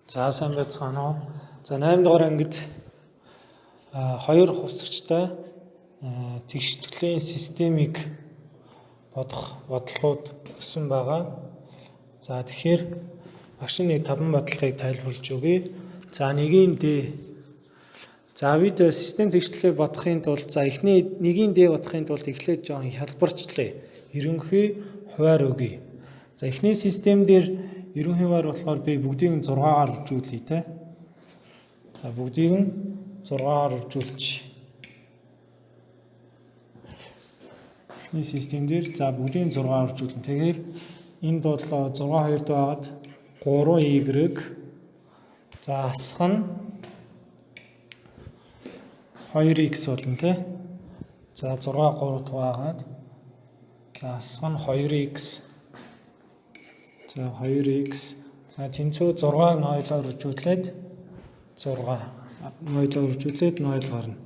За сайн байцгаана уу. За 8 дугаар ангид хоёр хувьсагчтай тэгштгэлийн системийг бодох бодлогууд өгсөн байгаа. За тэгэхээр багшийн 5 бодлогыг тайлбарлаж өгье. За нэгийн D. За бид систем тэгштлээ бодохын тулд эхний нэгийн D бодохын тулд эхлээд жоон хялбарчлаа. Ерөнхий хуваар өгье. За эхний систем дээр ерөнхий хуваар болохоор би бүгдийг нь 6-аар үржүүлье те. За бүгдийг нь 6-аар үржүүлчих. Эхний систем дээр за бүгдийг нь 6-аар үржүүлнэ. Тэгэхээр энд бол 6 2-д байгаад 3y за асах нь 2x болно те. За 6 3-д байгаад за асах нь 2x. За 2x. За тэнцүү 6 0-оор үржүүлээд 6 0-оор үржүүлээд 0 гарна.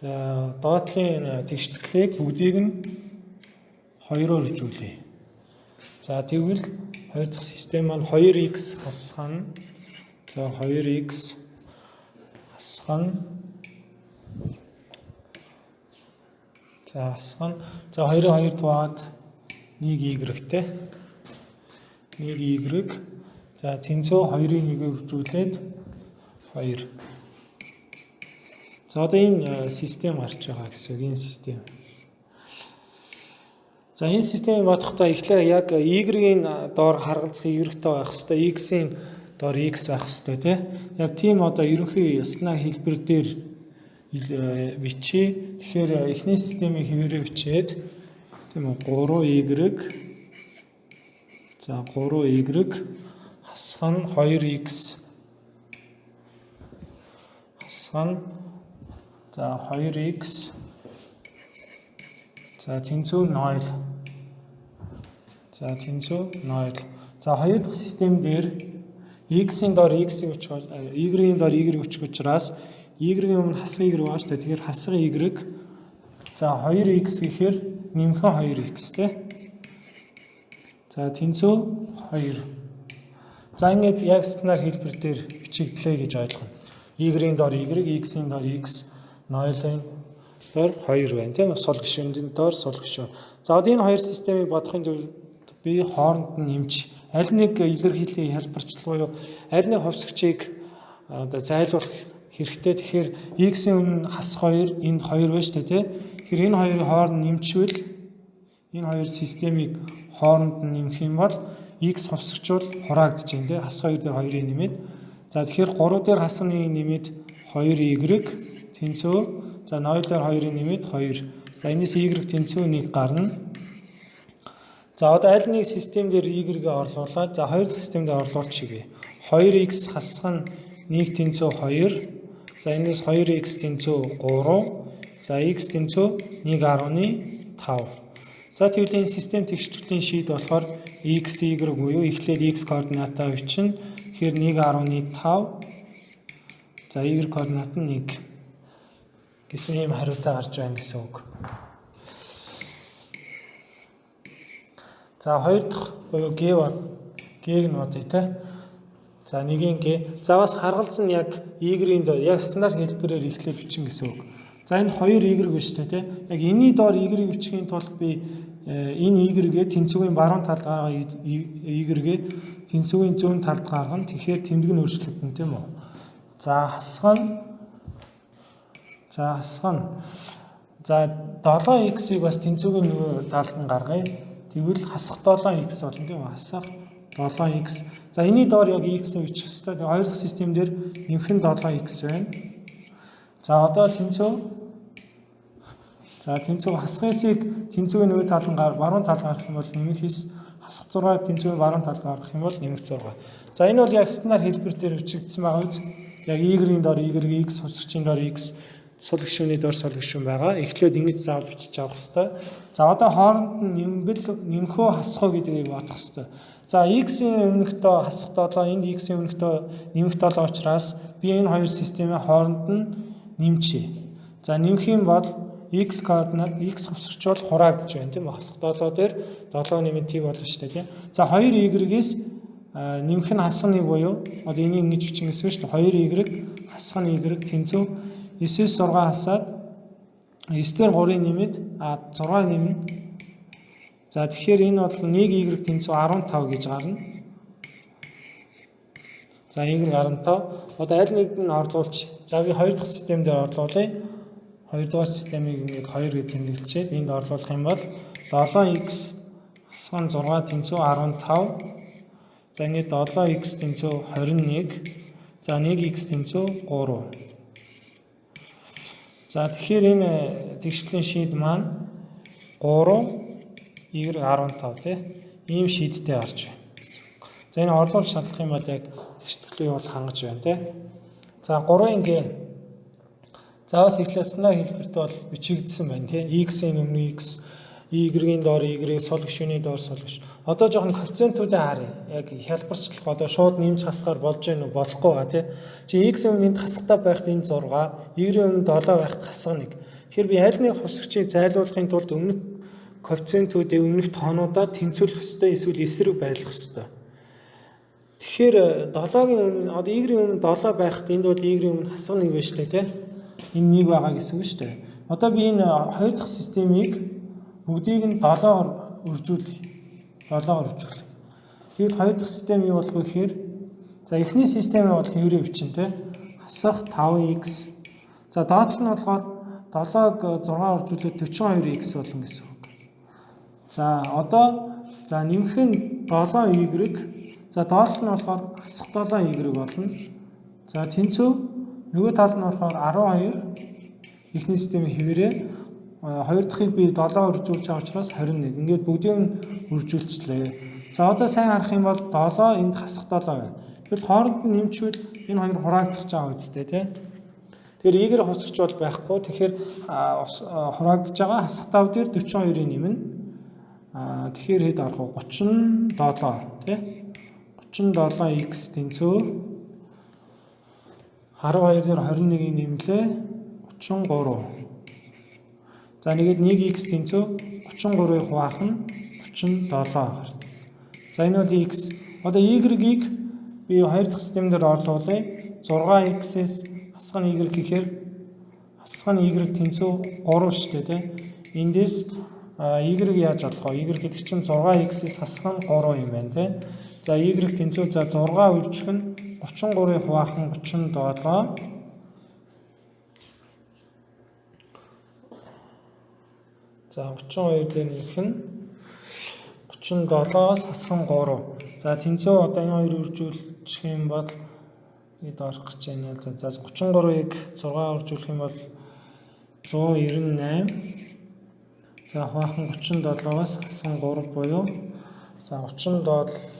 За доотлын тэгшгэлийг бүгдийг нь 2-оор үржүүлье. За тэгвэл хоёр дахь систем маань 2x хасах нь за 2x хасах нь за 2-2 туаад 1y те. 1y. За тэнцүү 2-ын 1-ээр үржүүлээд 2. За одоо энэ систем гарч байгаа гэсэн үг. Энэ систем. За энэ системийг бодохдоо эхлээ яг y-ийн доор харгалзах y-тэй байх хэвээр, x-ийн доор x байх хэвээр тий. Яг тийм одоо ерөнхий яснаа хэлбэр дээр бичиж. Тэгэхээр эхний системийг хэвээрээ бичээд тийм үү 3y за 3y хасах нь 2x хасах нь за 2x за тэнцүү 0 за тэнцүү 0. За хоёр дахь систем дээр x-ийн доор x-ийг өчгөж y-ийн доор y-ийг өчгөх учраас y-ийн өмнө хасах y байгаа шүү дээ. Тэгэхээр хасах y за 2x гэхээр нэмхэн 2x тий. За тэнцүү 2. За ингээд яг стандарт хэлбэр дээр бичигдлээ гэж ойлгоно. Y-ийн доор y, x-ийн доор x, 0-ын доор 2 байна тийм үү? Сул гишүүндийн доор сул гишүүн. За одоо энэ хоёр системийг бодохын тулд би хооронд нь нэмж аль нэг илэрхийллийн хэлбэрчлэл буюу аль нэг хувьсагчийг одоо зайлуулах хэрэгтэй. Тэгэхээр x-ийн өмнө хасах 2, энд 2 байна шүү дээ тийм. Тэгэхээр энэ хоёрын хооронд нэмчвэл энэ хоёр системийг хооронд нь нэмэх юм бол x хувьсагчвал хураагдж байна тий. Хас 2 дээр 2-ыг нэмээд. За тэгэхээр 3 дээр хас 1-ыг нэмээд 2y тэнцүү. За 0 дээр 2-ыг нэмээд 2. За энэс y тэнцүү 1 гарна. За одоо аль нэг систем дээр y-гээ орлуулад за хоёр дахь систем дээр орлуулчихъя. 2x хасах нь 1 тэнцүү 2. За энэс 2x тэнцүү 3. За x тэнцүү 1.5. За тэгвэл энэ систем тэгштгэлийн шийд болохоор x, y буюу эхлээд x координатаа бичнэ. Тэгэхээр 1.5. За y координат нь 1. Гэсэн ийм хариутай гарч байна гэсэн үг. За хоёр дахь буюу g-г нь бодъё те. За нэгийн g. За бас харгалзан яг y-ийн доор яг стандарт хэлбэрээр эхлээд бичин гэсэн үг. За энэ 2y биш үү те. Яг энэний доор y бичихийн тулд би энэ y-гээ тэнцвүүгийн баруун талд гаргаа y-гээ тэнцвүүгийн зүүн талд гаргана. Тэгэхээр тэмдэг нь өөрчлөгдөн тийм үү. За хасах нь за 7x-ийг бас тэнцвүүгийн нөгөө талд нь гаргая. Тэгвэл хасах 7x болно тийм үү. Хасах 7x. За энэний доор яг x-ийг бичих хэрэгтэй. Тэгээ хоёр дахь систем дээр нэмэх нь 7x байна. За одоо тэнцүү. За тэнцүү хасахыг тэнцвүүгийн нөгөө тал нь баруун тал гаргах юм бол нэмэх хис хасах 6 тэнцвүүгийн баруун тал гаргах юм бол нэмэх 6. За энэ бол яг стандарт хэлбэр дээр бичигдсэн байгаа үз. Яг y-ийн доор y, x хувьсагчийн доор x, сул гишүүний доор сул гишүүн байгаа. Эхлээд ингэж заавал бичиж авах хэрэгтэй. За одоо хооронд нь нэмхөө хасах гэдгийг бодох хэрэгтэй. За x-ийн өмнөхдөө хасах 7, энд x-ийн өмнөхдөө нэмэх 7 учраас би энэ хоёр системийн хооронд нь нэмчээ. За нэмэх юм бол x координат x хувьсгчвал хураагдж байна тийм үү? Хасах 7 дээр 7 нэмээд t болно шүү дээ тийм. За 2y-гээс нэмэх нь хасах нь буюу одоо энийг ингэж бичигээс шүү дээ 2y хасах нь y тэнцүү 9-с 6 хасаад 9-дээр 3-ыг нэмээд 6 нэмнэ. За тэгэхээр энэ бол 1y тэнцүү 15 гэж гарна. За y 15. Одоо аль нэг нь орлуулж. За би 2 дахь систем дээр орлуулъя. 2 дугаар системийг нэг 2 гэж тэмдэглэчихэд энд орлуулах юм бол 7x хасах нь 6 тэнцүү 15. За ингээд 7x тэнцүү 21. За 1x тэнцүү 3. За тэгэхээр энэ тэгшлийн шийд маань 3 y 15 тийм ийм шийдтэй гарч байна. За энэ орлуулж шалгах юм бол яг тэгшлийн бол хангаж байна тийм. За 3-ийн за бас эхлээснээ хэлбэрт бол бичигдсэн байна тийм. X-ийн өмнө x, y-ийн доор y, сул гишүүний доор сул гиш. Одоо жоохон коэффициентүүдээ харъя. Яг хялбарчлах одоо шууд нэмж хасахаар болж гэнэ үү болохгүй га тийм. Чи x-ийн өмнө энд хасахтай байхад энэ 6, y-ийн өмнө 7 байхад хасах 1. Тэгэхээр би аль нэг хувьсгчийг зайлуулахын тулд өмнөх коэффициентүүдээ өмнөх тоонуудаа тэнцвүүлэх ёстой эсвэл эсрэг байлгах ёстой. Тэгэхээр 7-гийн өмнө одоо y-ийн өмнө 7 байхад энд бол y-ийн өмнө хасах 1 байна шүү дээ тийм. Энэ 1 байгаа гэсэн үг шүү дээ. Одоо би энэ хоёр дахь системийг бүгдийг нь 7-оор үржүүлье. 7-оор үржүүлье. Тэгвэл хоёр дахь систем юу болох вэ гэхээр за эхний системээ бол хэврээ бичин тийм. Хасах 5x. За доотлол нь болохоор 7-г 6-аар үржүүлээд 42x болно гэсэн үг. За одоо за нэмэх нь 7y. За доотлол нь болохоор хасах 7y болно. За тэнцүү нөгөө тал нь болохоор 12 эхний системийн хэврээ хоёр дахьыг би 7-оор үржүүлж байгаа учраас 21. Ингээд бүгдийг нь үржүүлчихлээ. За одоо сайн харах юм бол 7 энд хасах 7 байна. Тэгвэл хооронд нь нэмчвэл энэ хоёр хураагдчих байгаа үстэй тий. Тэгэхээр y хувьсгч бол байхгүй. Тэгэхээр хураагдж байгаа хасах 5 дээр 42-ыг нэмнэ. Тэгэхээр хэд арах вэ? 37 тий. 37x тэнцүү 12 дээр 21-ийг нэмлээ 33. За нэгэд 1x тэнцүү 33-ыг хуваах нь 37 гарна. За энэ бол x. Одоо y-ийг би хоёр дахь систем дээр орлуулъя. 6x-с хасах нь y гэхээр хасах нь y тэнцүү 3 шүү дээ тийм. Эндээс y яаж болох вэ? Y гэдэг чинь 6x-с хасах нь 3 юм байна тийм. За y тэнцүү за 6 үржих нь 33-ыг хуваах нь 37. За 32 дээр нэмэх нь 37-аас хасах нь 3. За тэнцүү одоо энэ хоёр үржүүлчих юм бол эд орох гэж байна л да. За 33-ыг 6 үржүүлэх юм бол 198. За хуваах нь 37-аас хасах нь 3 буюу за 37 198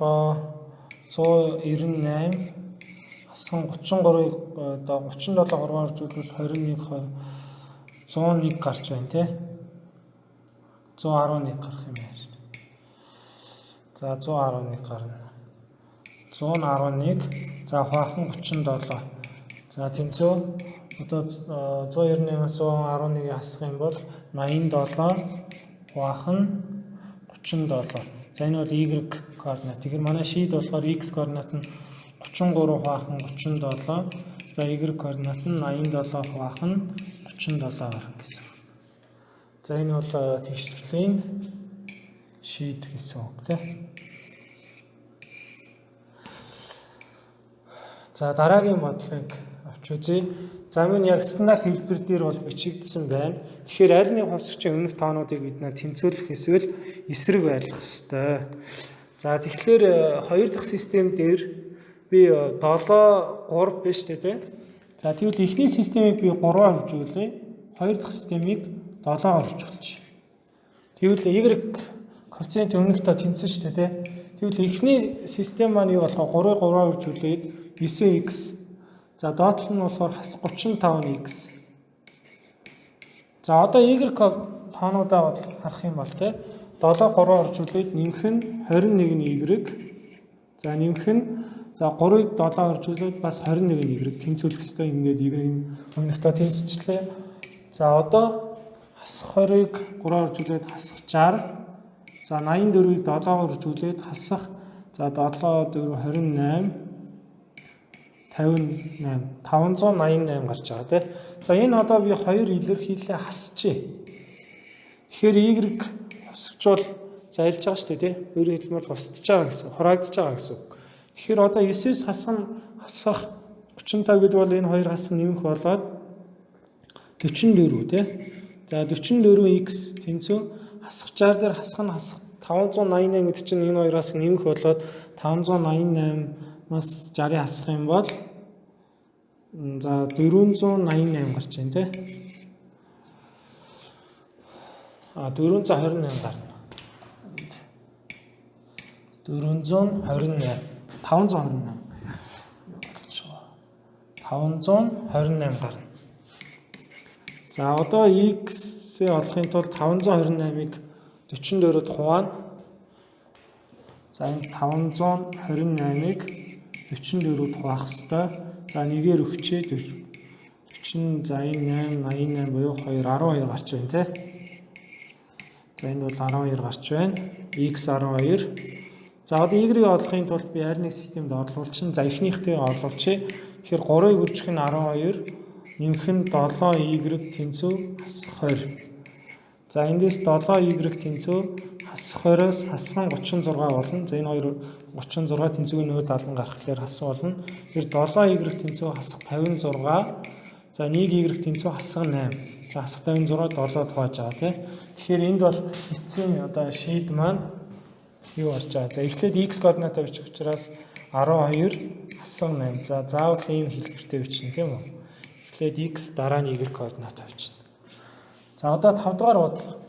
хасах нь 33-ыг одоо 37 3-аар үржүүлвэл 21 101 гарч байна тий. 111 гарах юм байна. За 111 гарна. 111 за хуваах нь 37. За тэнцүү одоо 198-аас 111-ийг хасах юм бол 87 хуваах нь 37. За энэ бол y координат. Тэгэхээр манай шийд болохоор x координат нь 33 хуваах нь 37. За y координат нь 87 хуваах нь 37 гарна гэсэн. За энэ бол тэгшлийн шийд гэсэн үг тийм. За дараагийн бодлогыг авч үзье. За мөн яг стандарт хэлбэр дээр бол бичигдсэн байна. Тэгэхээр аль нэг хувьсгчийн өмнөх тоонуудыг бид нэ тэнцвүүлэх эсвэл эсрэг байлгах ёстой. За тэгэхээр хоёр дахь систем дээр би 7 3 биш тийм. За тэгвэл эхний системийг би 3-аар хуржуулъя. Хоёр дахь системийг 7-оор хуржуулчих. Тэгвэл y коэффициент өмнөхтэй тэнцэн шүү дээ тийм. Тэгвэл эхний систем маань юу болохоо 3-ыг 3-аар хуржуулээд 9x. За доотлол нь болохоор 35x. За одоо y тоонуудаа бол харах юм бол тийм 7 3-аар хуржуулээд нэмэх нь 21 нь y. За нэмэх нь за 3-ыг 7-аар хуржуулээд бас 21 нь y тэнцвүүлэх ёстой. Ингээд y-ийн өмнөхтэй тэнцвчлээ. За одоо хасах 20-ыг 3-аар хуржуулээд хасах 60. За 84-ийг 7-оор хуржуулээд хасах за За 7 4 28 58 588 гарч байгаа тийм. За энэ одоо би хоёр илэрхийлэлээ хасчээ. Тэгэхээр y хувьсгчвал зайлж байгаа шүү дээ тийм. Өөрөөр хэлбэл хувцсаж байгаа гэсэн, хураагдж байгаа гэсэн. Тэгэхээр одоо 9-с хасах 35 гэдэг бол энэ хоёр хасах нэмэх болоод 44 тийм. За 44x тэнцүү хасгачаар дээр хасах нь хасах 588 гэдэг чинь энэ хоёр хасах нэмэх болоод 588-аас 60 хасах юм бол за 488 гарч байна тийм. 428 гарна. 428 528 528 гарна. За одоо x-ээ олохын тулд 528-ыг 44-д хуваана. За энэ 528-ыг 44-д хуваах хэрэгтэй. За нэгээр өгчээ 40. За энэ 8 88 буюу 2 12 гарч байна те. За энэ бол 12 гарч байна. X 12. За одоо y-ийг олохын тулд би арь нэг системд орлуулчихна. За эхнийхтэй орлуулчих. Тэгэхээр 3-ыг үржих нь 12, нэмэх нь 7y тэнцүү хасах 20. За эндээс 7y тэнцүү хасах 20-оос хасах нь 36 болно. За энэ хоёр 36 тэнцүүгийн нөө 70 гаргахлаар хасах болно. Тэгэхээр 7y тэнцүү хасах 56. За 1y тэнцүү хасах 8. За хасах 56 7-д хувааж байгаа тийм. Тэгэхээр энд бол эцсийн одоо шийд маань юу гарч байгаа. За эхлээд x координатаа бичих учраас 12 хасах 8. За заавал ийм хэлбэртэй бичнэ тийм үү? Эхлээд x дараа нь y координатаа бичнэ. За одоо 5 дугаар бодлого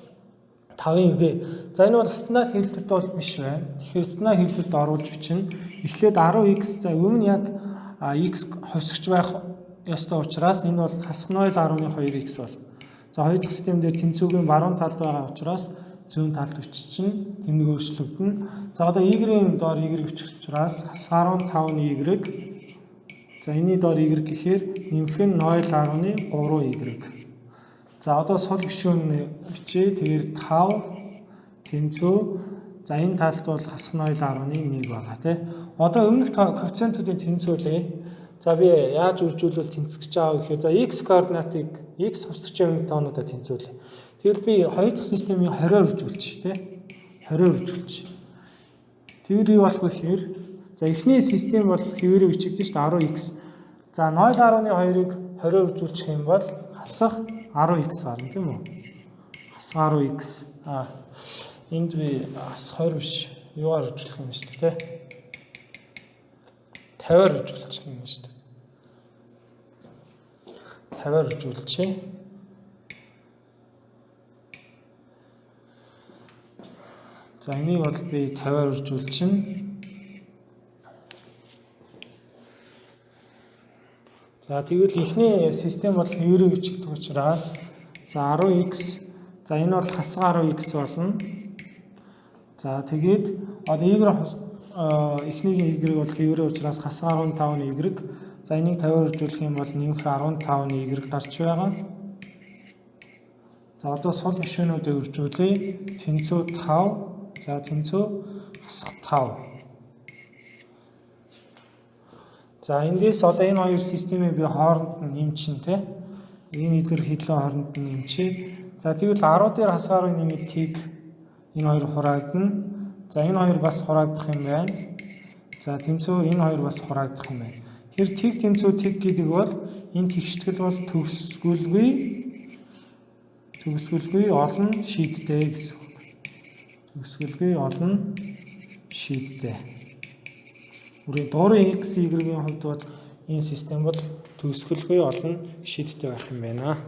5-ын v. За энэ бол стандарт хэлбэрт бол биш байна. Тэгэхээр стандарт хэлбэрт оруулж бичнэ. Эхлээд 10x за өмнө яг x хувьсгч байх ёстой учраас энэ бол хасах 0.2x бол. За хоёр дахь систем дээр тэнцүүгийн баруун талд байгаа учраас зүүн талд биччихнэ. Тэмдэг өөрчлөгдөнө. За одоо y-ийн доор y бичих учраас хасах 15y. За энэний доор y гэхээр нэмэх нь 0.3y. За одоо сул гишүүн бичээ. Тэгэхээр 5 тэнцүү. За энэ талд бол хасах 0.1 байгаа тий. Одоо өмнөх коэффициентуудын тэнцүүлээ. За би яаж үржүүлвэл тэнцэж байгаа гэхээр за x координатыг x хувьсгчийн өмнө тоонуудаа тэнцүүлээ. Тэгэхээр би хоёр дахь системийн 20 үржүүлчих тий. 20 үржүүлчих. Тэр юу болох вэ гэхээр за эхний систем бол хэвээрээ бичигдэж шүү дээ 10x. За 0.2-ыг 20 үржүүлчих юм бол хасах 10x гарна тийм үү? Хасах 10x. Энд би хасах 20 биш. Юугаар үржүүлэх юм шүү дээ тий. 50-аар үржүүлчих юм шүү дээ. 50-аар үржүүлчихье. За энийг бол би 50-аар үржүүлчихнэ. За тэгвэл эхний систем бол хэвээрээ бичигдэх учраас за 10x за энэ бол хасах 10x болно. За тэгээд одоо эхнийгийн y бол хэвээрээ учраас хасах 15y. За энийг 50-аар үржүүлэх юм бол нэмэх 15y гарч байгаа. За одоо сул гишүүнүүдээ үржүүлээ. Тэнцүү 5. За тэнцүү хасах 5. За эндээс одоо энэ хоёр системийг би хооронд нь нэмчин тэ. Энэ илэрхийлэл хооронд нь нэмчээ. За тэгвэл 10 дээр хасах 10-ыг нэмээд тийг энэ хоёр хураагдана. За энэ хоёр бас хураагдах юм байна. За тэнцүү энэ хоёр бас хураагдах юм байна. Тэр тэг тэнцүү тэг гэдэг бол энэ тэгштгэл бол төгсгөлгүй олон шийдтэй гэсэн үг. Төгсгөлгүй олон шийдтэй. Үрийн дуурын x y-ийн хувьд бол энэ систем бол төгсгөлгүй олон шийдтэй байх юм байна.